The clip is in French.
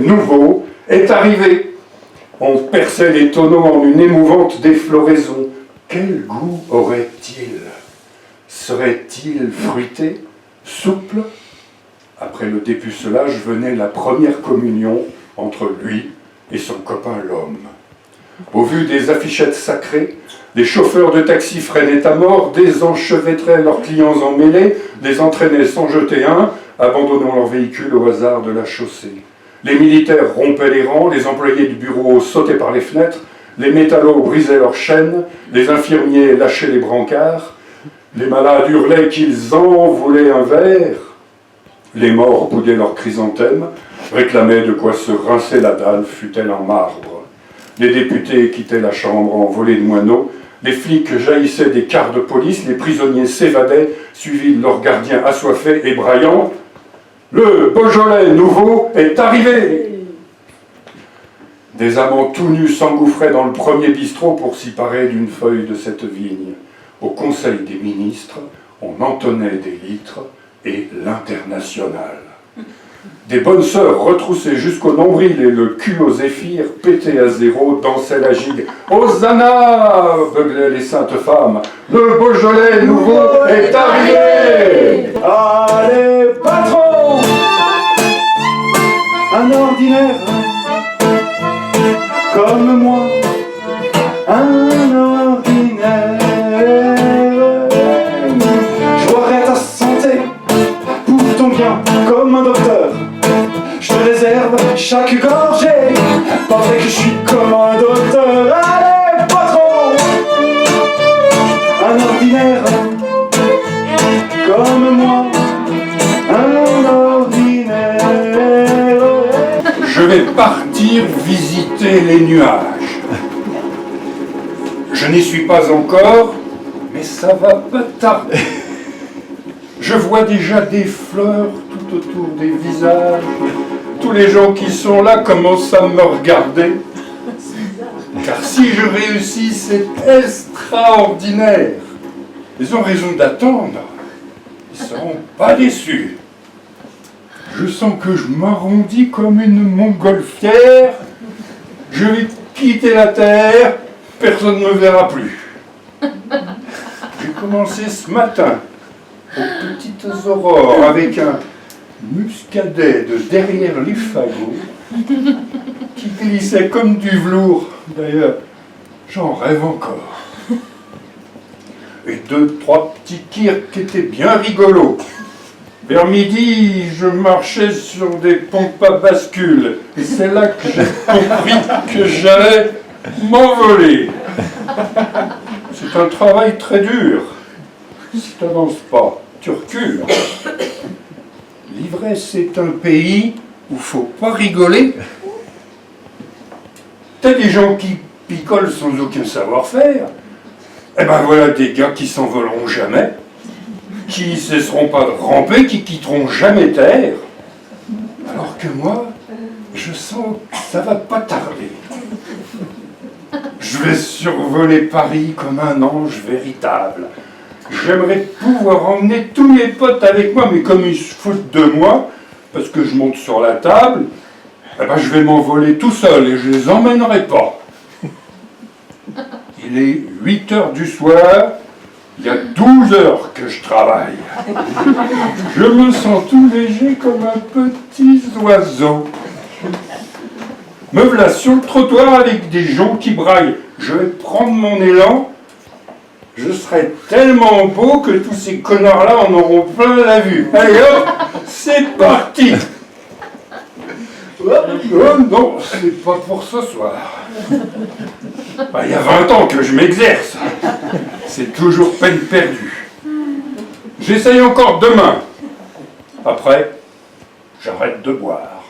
nouveau est arrivé. On perçait les tonneaux en une émouvante défloraison. Quel goût aurait-il? Serait-il fruité, souple? Après le dépucelage venait la première communion entre lui et son copain l'homme. Au vu des affichettes sacrées, les chauffeurs de taxi freinaient à mort, désenchevêtraient leurs clients emmêlés, les entraînaient sans jeter un, abandonnant leur véhicule au hasard de la chaussée. Les militaires rompaient les rangs, les employés du bureau sautaient par les fenêtres, les métallos brisaient leurs chaînes, les infirmiers lâchaient les brancards, les malades hurlaient qu'ils en voulaient un verre, les morts boudaient leurs chrysanthèmes, réclamaient de quoi se rincer la dalle, fût-elle en marbre. Les députés quittaient la chambre en volée de moineaux, les flics jaillissaient des quarts de police, les prisonniers s'évadaient, suivis de leurs gardiens assoiffés et braillants. « Le Beaujolais nouveau est arrivé !» Des amants tout nus s'engouffraient dans le premier bistrot pour s'y parer d'une feuille de cette vigne. Au Conseil des ministres, on entonnait des litres et l'international. Des bonnes sœurs retroussées jusqu'au nombril et le cul au zéphyr, pété à zéro, dansaient la gigue. « Hosanna !» beuglaient les saintes femmes. « Le Beaujolais nouveau est arrivé !» Allez, patron! Un ordinaire comme moi, un ordinaire. Je boirai ta santé pour ton bien comme un docteur. Je te réserve chaque gorgée, pas vrai que je suis comme un docteur. Allez, patron! Un ordinaire comme moi, un ordinaire. Je vais partir visiter les nuages. Je n'y suis pas encore, mais ça va pas tarder. Je vois déjà des fleurs tout autour des visages. Tous les gens qui sont là commencent à me regarder. Car si je réussis, c'est extraordinaire. Ils ont raison d'attendre. Ils ne seront pas déçus. Je sens que je m'arrondis comme une montgolfière. Je vais quitter la terre. Personne ne me verra plus. J'ai commencé ce matin aux petites aurores avec un muscadet de derrière les fagots qui glissait comme du velours. D'ailleurs, j'en rêve encore. Et 2-3 petits kirks qui étaient bien rigolos. Vers midi, je marchais sur des pompes à bascule. Et c'est là que j'ai compris que j'allais m'envoler. C'est un travail très dur. Si tu n'avances pas, tu recules. L'ivresse, c'est un pays où il ne faut pas rigoler. T'as des gens qui picolent sans aucun savoir-faire. Eh ben voilà des gars qui s'envoleront jamais, qui ne cesseront pas de ramper, qui quitteront jamais terre. Alors que moi, je sens que ça va pas tarder. Je vais survoler Paris comme un ange véritable. J'aimerais pouvoir emmener tous mes potes avec moi, mais comme ils se foutent de moi, parce que je monte sur la table, eh ben je vais m'envoler tout seul et je les emmènerai pas. Il est 8 heures du soir, il y a 12 heures que je travaille. Je me sens tout léger comme un petit oiseau. Me voilà sur le trottoir avec des gens qui braillent. Je vais prendre mon élan. Je serai tellement beau que tous ces connards-là en auront plein la vue. Allez hop, c'est parti. Oh non, c'est pas pour ce soir. Il y a 20 ans que je m'exerce. C'est toujours peine perdue. J'essaye encore demain. Après, j'arrête de boire.